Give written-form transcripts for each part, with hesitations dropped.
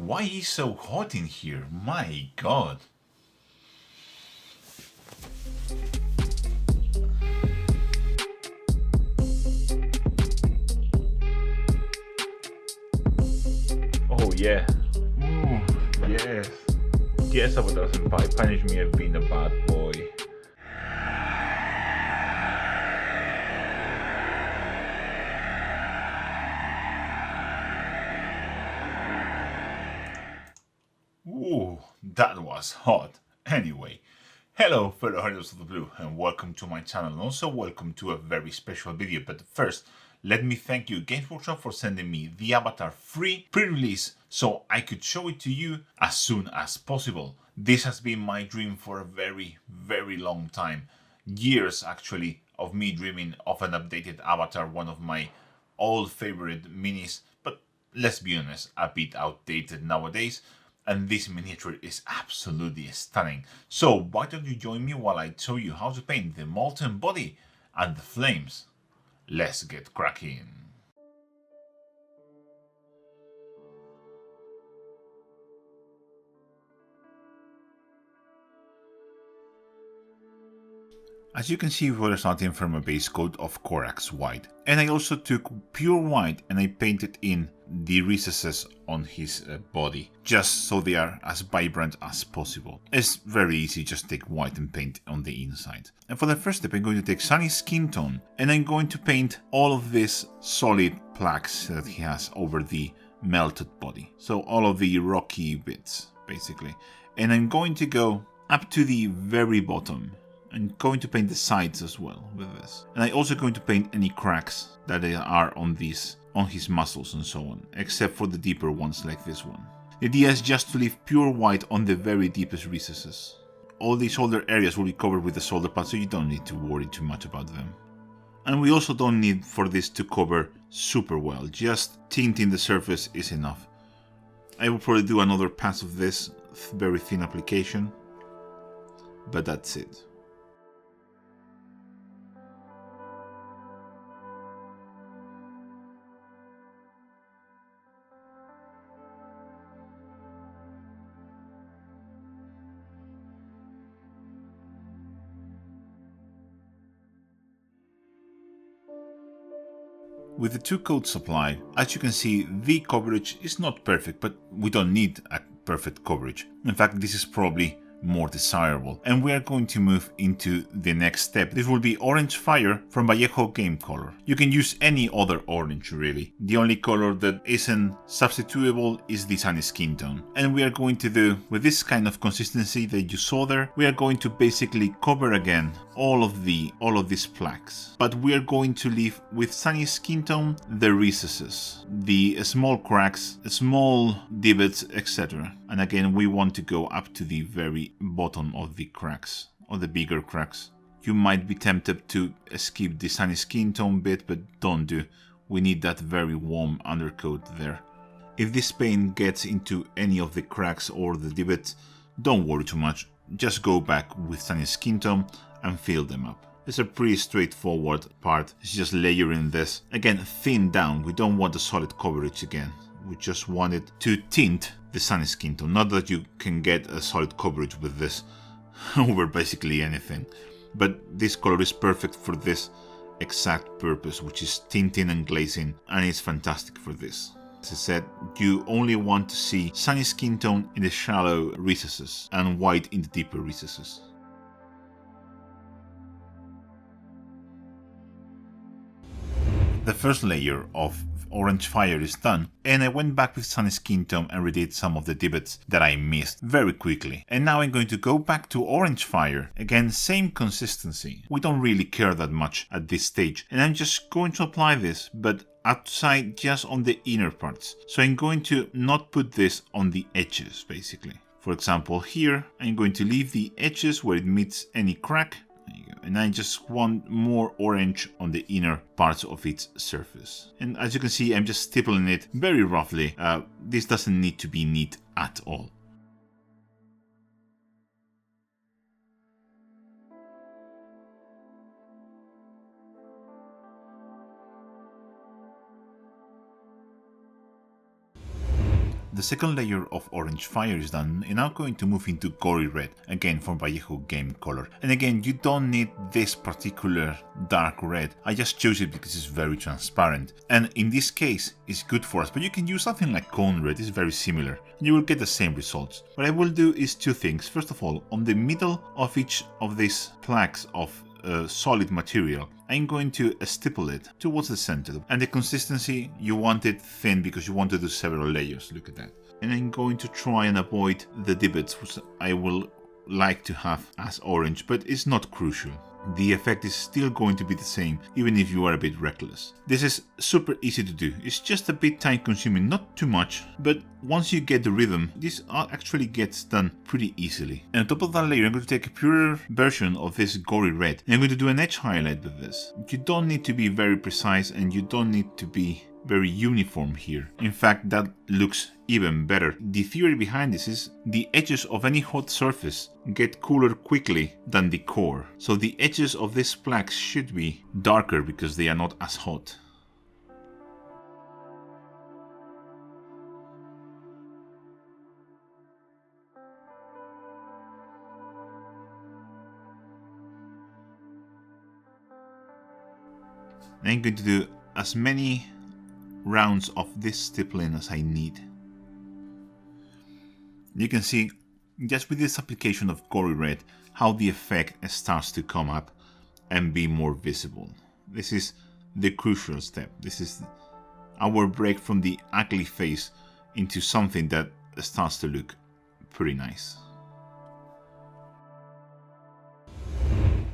Why is it so hot in here? My god. Oh yeah. Ooh, yes. Yes, Avatar Senpai, punish me as being a bad boy. Ooh, that was hot. Anyway, hello fellow Heroes of the Blue and welcome to my channel and also welcome to a very special video. But first, let me thank you Games Workshop for sending me the Avatar free pre-release so I could show it to you as soon as possible. This has been my dream for a very long time. Years actually of me dreaming of an updated Avatar, one of my old favorite minis, but let's be honest, a bit outdated nowadays. And this miniature is absolutely stunning. So why don't you join me while I show you how to paint the molten body and the flames. Let's get cracking. As you can see, we're starting from a base coat of Corax white. And I also took pure white and I painted in the recesses on his body, just so they are as vibrant as possible. It's very easy, just take white and paint on the inside. And for the first step, I'm going to take Sunny Skin Tone and I'm going to paint all of these solid plaques that he has over the melted body. So all of the rocky bits, basically. And I'm going to go up to the very bottom. I'm going to paint the sides as well with this. And I'm also going to paint any cracks that are on his muscles and so on, except for the deeper ones like this one. The idea is just to leave pure white on the very deepest recesses. All the shoulder areas will be covered with the shoulder pads, so you don't need to worry too much about them. And we also don't need for this to cover super well, just tinting the surface is enough. I will probably do another pass of this, very thin application, but that's it. With the two coats applied, as you can see, the coverage is not perfect, but we don't need a perfect coverage. In fact, this is probably more desirable. And we are going to move into the next step. This will be Orange Fire from Vallejo Game Color. You can use any other orange really. The only color that isn't substitutable is the Sunny Skin Tone. And we are going to do, with this kind of consistency that you saw there, we are going to basically cover again all of these plaques. But we are going to leave with Sunny Skin Tone the recesses, the small cracks, small divots, etc. And again, we want to go up to the very bottom of the cracks, or the bigger cracks. You might be tempted to skip the Sunny Skin Tone bit, but don't do. We need that very warm undercoat there. If this paint gets into any of the cracks or the divots, don't worry too much. Just go back with Sunny Skin Tone and fill them up. It's a pretty straightforward part. It's just layering this. Again, thin down. We don't want the solid coverage again. We just want it to tint the Sunny Skin Tone. Not that you can get a solid coverage with this over basically anything. But this color is perfect for this exact purpose, which is tinting and glazing, and it's fantastic for this. As I said, you only want to see Sunny Skin Tone in the shallow recesses and white in the deeper recesses. The first layer of Orange Fire is done, and I went back with Sunny Skin Tone and redid some of the divots that I missed very quickly. And now I'm going to go back to Orange Fire. Again, same consistency. We don't really care that much at this stage. And I'm just going to apply this, but outside, just on the inner parts. So I'm going to not put this on the edges, basically. For example, here, I'm going to leave the edges where it meets any crack. There you go. And I just want more orange on the inner parts of its surface. And as you can see, I'm just stippling it very roughly. This doesn't need to be neat at all. The second layer of orange fire is done, and I'm going to move into Gory Red, again from Vallejo game color. And again, you don't need this particular dark red, I just chose it because it's very transparent. And in this case, it's good for us, but you can use something like cone red, it's very similar. You will get the same results. What I will do is two things. First of all, on the middle of each of these plaques of solid material, I'm going to stipple it towards the center, and the consistency, you want it thin because you want to do several layers, look at that. And I'm going to try and avoid the divots, which I will like to have as orange, but it's not crucial. The effect is still going to be the same, even if you are a bit reckless. This is super easy to do. It's just a bit time consuming, not too much, but once you get the rhythm, this actually gets done pretty easily. And on top of that layer, I'm going to take a purer version of this Gory Red, and I'm going to do an edge highlight with this. You don't need to be very precise, and you don't need to be very uniform here. In fact, that looks even better. The theory behind this is the edges of any hot surface get cooler quickly than the core. So the edges of these plaques should be darker because they are not as hot. And I'm going to do as many rounds of this stippling as I need. You can see just with this application of Gory Red how the effect starts to come up and be more visible. This is the crucial step. This is our break from the ugly face into something that starts to look pretty nice.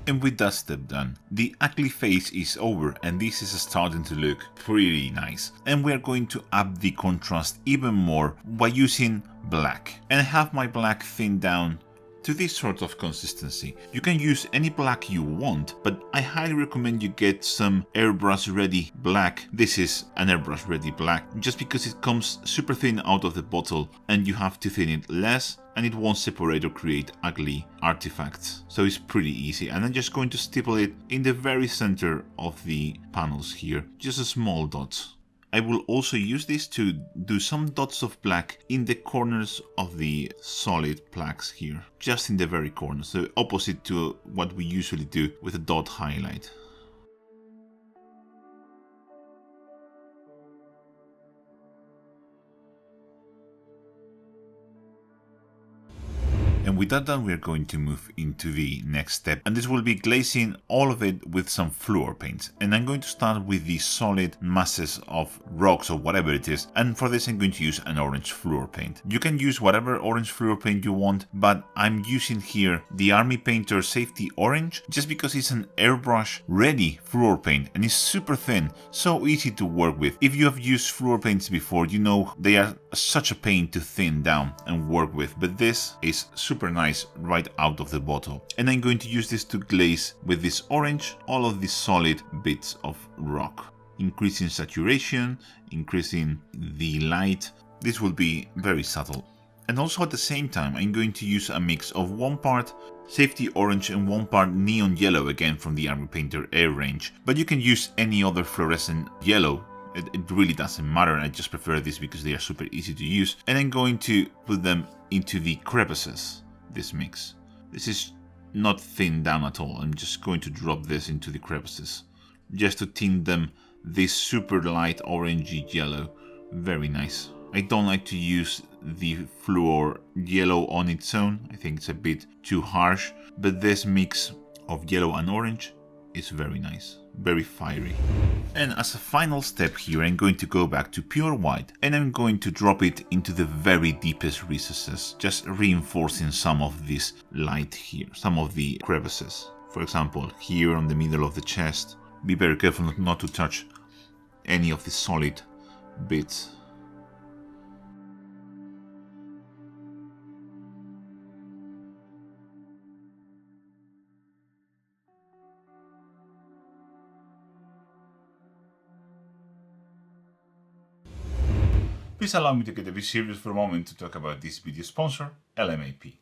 And with that step done, the ugly face is over and this is starting to look pretty nice. And we are going to up the contrast even more by using black. And I have my black thinned down to this sort of consistency. You can use any black you want, but I highly recommend you get some airbrush ready black. This is an airbrush ready black, just because it comes super thin out of the bottle and you have to thin it less and it won't separate or create ugly artifacts. So it's pretty easy, and I'm just going to stipple it in the very center of the panels here, just a small dots. I will also use this to do some dots of black in the corners of the solid plaques here, just in the very corners, so opposite to what we usually do with a dot highlight. And with that done, we are going to move into the next step, and this will be glazing all of it with some fluor paints. And I'm going to start with the solid masses of rocks or whatever it is, and for this I'm going to use an orange fluor paint. You can use whatever orange fluor paint you want, but I'm using here the Army Painter Safety Orange just because it's an airbrush ready fluor paint and it's super thin, so easy to work with. If you have used fluor paints before, you know they are such a pain to thin down and work with, but this is super nice right out of the bottle. And I'm going to use this to glaze with this orange all of these solid bits of rock, increasing saturation, increasing the light. This will be very subtle. And also at the same time I'm going to use a mix of 1 part safety orange and 1 part neon yellow, again from the Army Painter Air range, but you can use any other fluorescent yellow. It really doesn't matter, I just prefer this because they are super easy to use. And I'm going to put them into the crevices, this mix. This is not thinned down at all, I'm just going to drop this into the crevices, just to tint them this super light orangey yellow. Very nice. I don't like to use the fluor yellow on its own, I think it's a bit too harsh, but this mix of yellow and orange is very nice, very fiery. And as a final step here, I'm going to go back to pure white and I'm going to drop it into the very deepest recesses, just reinforcing some of this light here, some of the crevices. For example, here on the middle of the chest, be very careful not to touch any of the solid bits. Please allow me to get a bit serious for a moment to talk about this video sponsor, LMAP.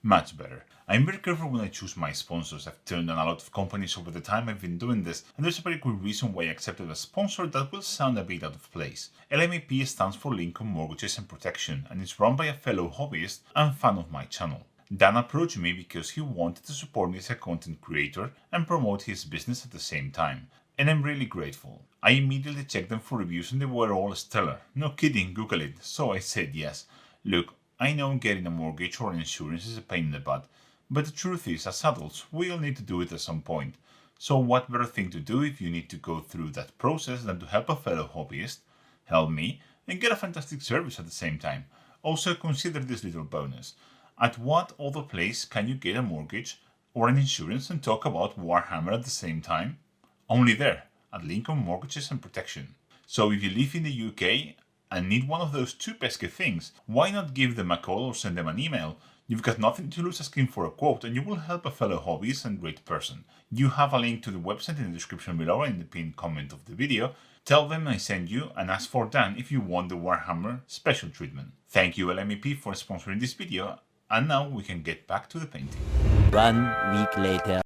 Much better. I'm very careful when I choose my sponsors. I've turned down a lot of companies over the time I've been doing this, and there's a very good reason why I accepted a sponsor that will sound a bit out of place. LMAP stands for Lincoln Mortgages and Protection, and is run by a fellow hobbyist and fan of my channel. Dan approached me because he wanted to support me as a content creator and promote his business at the same time, and I'm really grateful. I immediately checked them for reviews and they were all stellar. No kidding, Google it. So I said yes. Look, I know getting a mortgage or insurance is a pain in the butt, but the truth is, as adults, we all need to do it at some point. So what better thing to do if you need to go through that process than to help a fellow hobbyist, help me, and get a fantastic service at the same time. Also consider this little bonus. At what other place can you get a mortgage or an insurance and talk about Warhammer at the same time? Only there, at Lincoln Mortgages and Protection. So if you live in the UK and need one of those two pesky things, why not give them a call or send them an email? You've got nothing to lose asking for a quote, and you will help a fellow hobbyist and great person. You have a link to the website in the description below and in the pinned comment of the video. Tell them I sent you and ask for Dan if you want the Warhammer special treatment. Thank you LMEP for sponsoring this video, and now we can get back to the painting. 1 week later.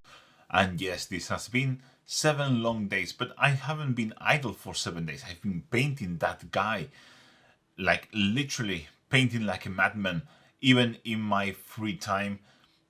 And yes, this has been 7 long days, but I haven't been idle for 7 days. I've been painting that guy, like literally painting like a madman, even in my free time,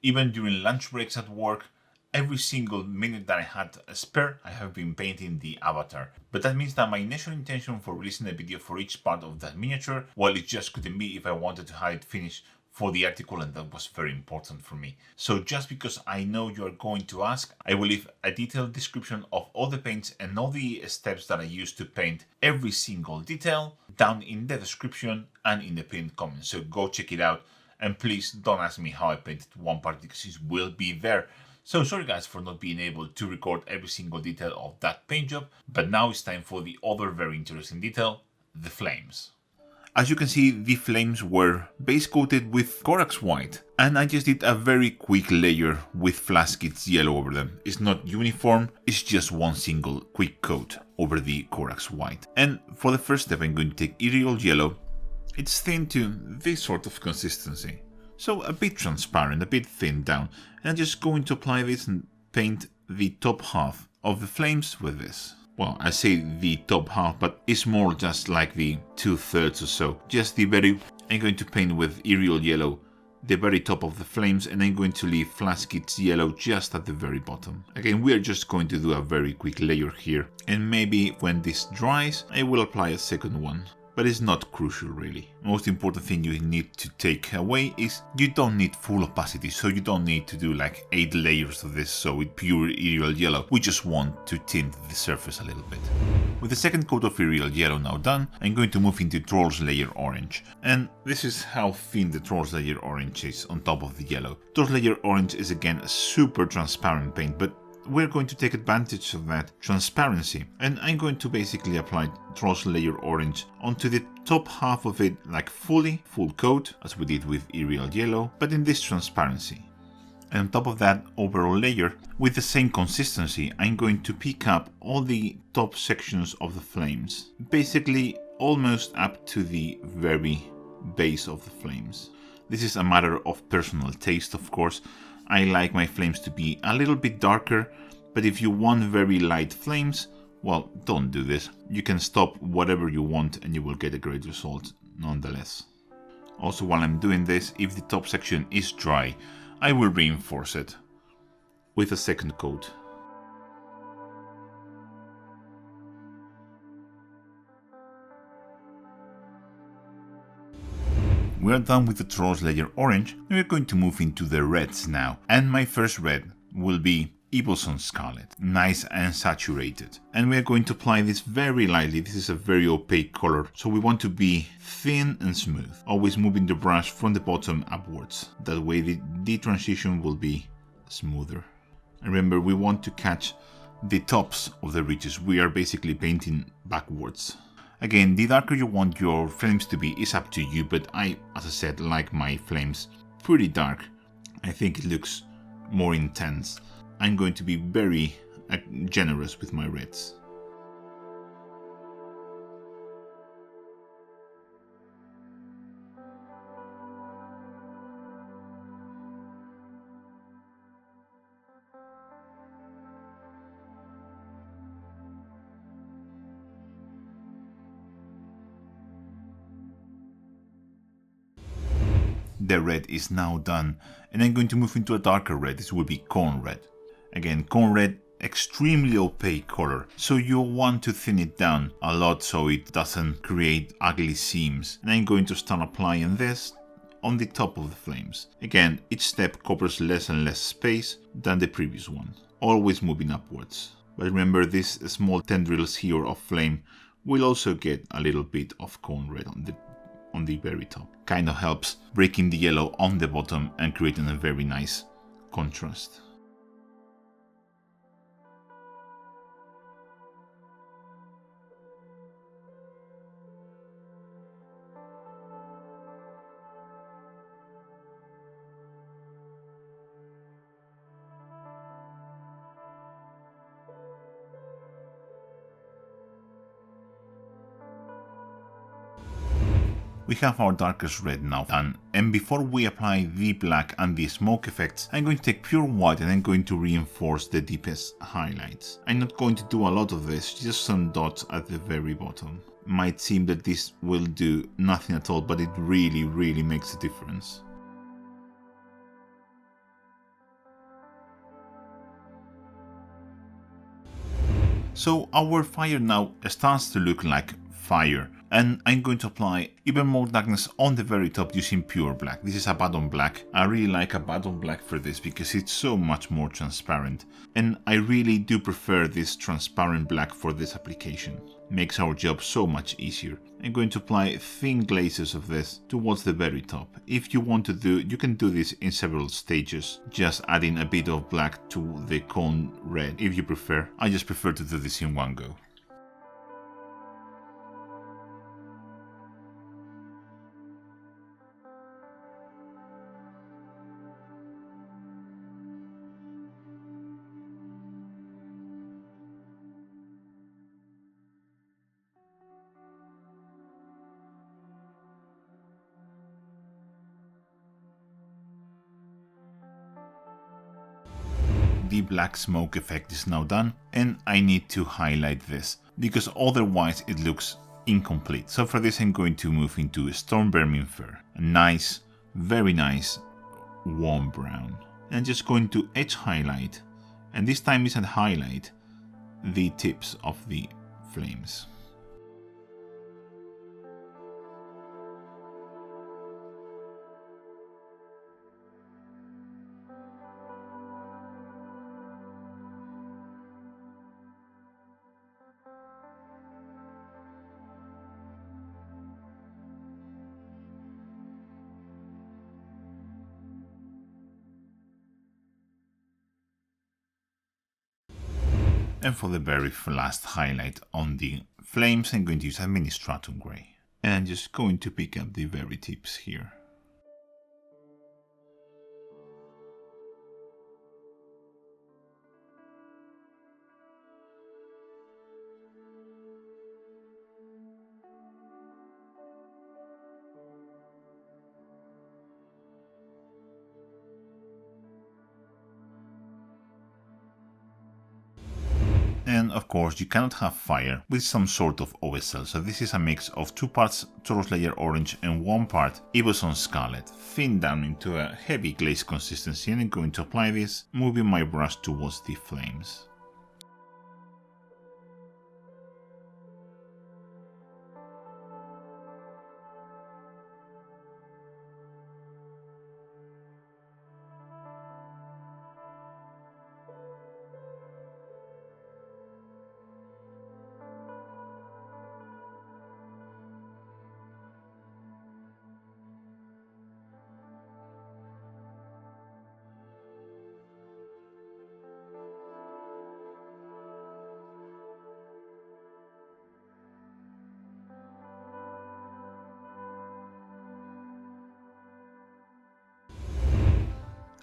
even during lunch breaks at work. Every single minute that I had a spare, I have been painting the avatar. But that means that my initial intention for releasing a video for each part of that miniature, well, it just couldn't be if I wanted to have it finished for the article, and that was very important for me. So just because I know you are going to ask, I will leave a detailed description of all the paints and all the steps that I use to paint every single detail down in the description and in the pinned comment. So go check it out, and please don't ask me how I painted one part because it will be there. So sorry guys for not being able to record every single detail of that paint job, but now it's time for the other very interesting detail, the flames. As you can see, the flames were base coated with Corax white, and I just did a very quick layer with Flaskits yellow over them. It's not uniform, it's just one single quick coat over the Corax white. And for the first step I'm going to take Iriol yellow. It's thin to this sort of consistency, so a bit transparent, a bit thin down, and I'm just going to apply this and paint the top half of the flames with this. Well, I say the top half, but it's more just like the 2/3 or so. Just the very... I'm going to paint with Iriol yellow the very top of the flames, and I'm going to leave Flaskits yellow just at the very bottom. Again, we are just going to do a very quick layer here, and maybe when this dries, I will apply a second one. But it's not crucial really. Most important thing you need to take away is you don't need full opacity, so you don't need to do like 8 layers of this, so with pure Iriol yellow. We just want to tint the surface a little bit. With the second coat of Iriol yellow now done, I'm going to move into Trolls Layer Orange. And this is how thin the Trolls Layer Orange is on top of the yellow. Trolls Layer Orange is again a super transparent paint, but we're going to take advantage of that transparency, and I'm going to basically apply Trolls Layer Orange onto the top half of it, like full coat, as we did with Iriol yellow, but in this transparency. And on top of that overall layer, with the same consistency, I'm going to pick up all the top sections of the flames, basically almost up to the very base of the flames. This is a matter of personal taste, of course. I like my flames to be a little bit darker, but if you want very light flames, well, don't do this. You can stop whatever you want and you will get a great result nonetheless. Also, while I'm doing this, if the top section is dry, I will reinforce it with a second coat. We are done with the Trolls Layer Orange, and we're going to move into the reds now. And my first red will be Evilson Scarlet, nice and saturated. And we are going to apply this very lightly. This is a very opaque color, so we want to be thin and smooth. Always moving the brush from the bottom upwards. That way the transition will be smoother. And remember, we want to catch the tops of the ridges. We are basically painting backwards. Again, the darker you want your flames to be is up to you, but I, as I said, like my flames pretty dark. I think it looks more intense. I'm going to be very generous with my reds. the red is now done, and I'm going to move into a darker red. This will be corn red. Again, corn red, extremely opaque color, so you'll want to thin it down a lot so it doesn't create ugly seams. And I'm going to start applying this on the top of the flames. Again, each step covers less and less space than the previous one, always moving upwards. But remember, these small tendrils here of flame will also get a little bit of corn red on the very top. Kind of helps breaking the yellow on the bottom and creating a very nice contrast. We have our darkest red now done, and before we apply the black and the smoke effects, I'm going to take pure white and I'm going to reinforce the deepest highlights. I'm not going to do a lot of this, just some dots at the very bottom. Might seem that this will do nothing at all, but it really makes a difference. So our fire now starts to look like fire, and I'm going to apply even more darkness on the very top using pure black. This is a Abaddon black. I really like Abaddon black for this because it's so much more transparent, and I really do prefer this transparent black for this application. Makes our job so much easier. I'm going to apply thin glazes of this towards the very top. If you want to do, you can do this in several stages, just adding a bit of black to the corn red if you prefer. I just prefer to do this in one go. The black smoke effect is now done, and I need to highlight this because otherwise it looks incomplete. So for this I'm going to move into Storm Vermin Fur, a nice, very nice warm brown, and just going to edge highlight, and this time isn't highlight the tips of the flames. And for the very last highlight on the flames, I'm going to use a mini stratum grey. And I'm just going to pick up the very tips here. And of course you cannot have fire with some sort of OSL, so this is a mix of 2 parts Taurus Layer Orange and 1 part Iboson Scarlet, thinned down into a heavy glaze consistency, and I'm going to apply this, moving my brush towards the flames.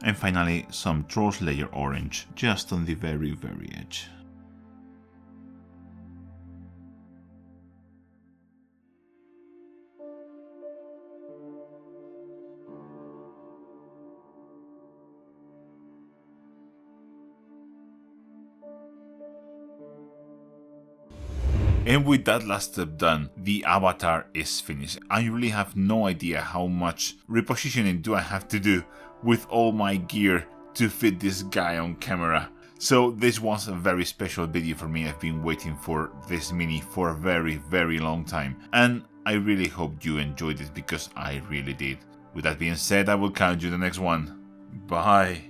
And finally some Taurus Layer Orange just on the very edge. And with that last step done, the avatar is finished. I really have no idea how much repositioning do I have to do with all my gear to fit this guy on camera. So this was a very special video for me. I've been waiting for this mini for a very long time, and I really hope you enjoyed it because I really did. With that being said, I will catch you in the next one. Bye!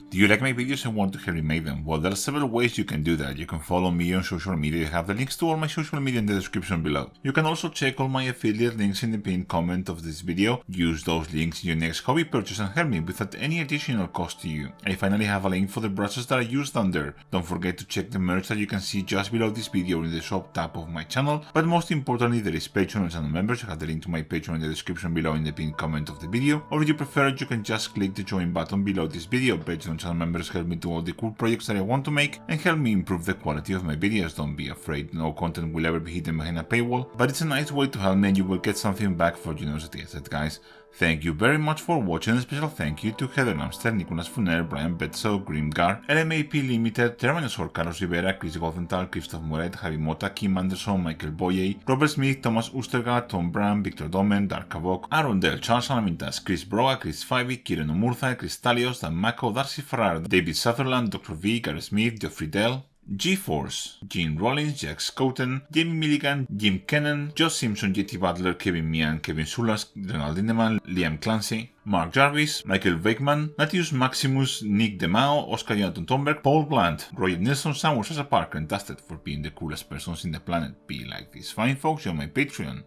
Do you like my videos and want to help me make them? Well, there are several ways you can do that. You can follow me on social media. You have the links to all my social media in the description below. You can also check all my affiliate links in the pinned comment of this video. Use those links in your next hobby purchase and help me without any additional cost to you. I finally have a link for the brushes that I used on there. Don't forget to check the merch that you can see just below this video in the shop tab of my channel. But most importantly, there is Patreon and channel members. You have the link to my Patreon in the description below in the pinned comment of the video. Or if you prefer it, you can just click the join button below this video. Patreon channel members help me do all the cool projects that I want to make and help me improve the quality of my videos. Don't be afraid, no content will ever be hidden behind a paywall, but it's a nice way to help me and you will get something back for generosity. As said, guys, thank you very much for watching, and a special thank you to Heather Amster, Nicholas Funer, Brian Betso, Grimgar, LMAP Limited, Terminator, Carlos Rivera, Chris Goldenthal, Christoph Moret, Javi Mota, Kim Anderson, Michael Boye, Robert Smith, Thomas Ustergaard, Tom Brown, Victor Domen, Dark Havok, Aaron Dell, Charles Alamintas, Chris Broa, Chris Fivey, Kieran Omurtha, Chris Talios, Dan Mako, Darcy Farrar, David Sutherland, Dr. V, Gary Smith, Geoffrey Dell, G-Force, Gene Rollins, Jack Scouten, Jamie Milligan, Jim Kennan, Josh Simpson, JT Butler, Kevin Mian, Kevin Sulas, Donald Lindemann, Liam Clancy, Mark Jarvis, Michael Wakeman, Natius Maximus, Nick DeMao, Oscar Jonathan Thornberg, Paul Blunt, Roger Nelson, Samuel Sasa Parker, and Dusted for being the coolest persons in the planet. Be like these fine folks on my Patreon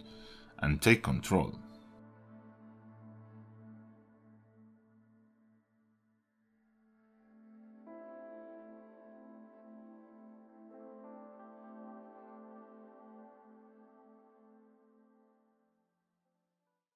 and take control.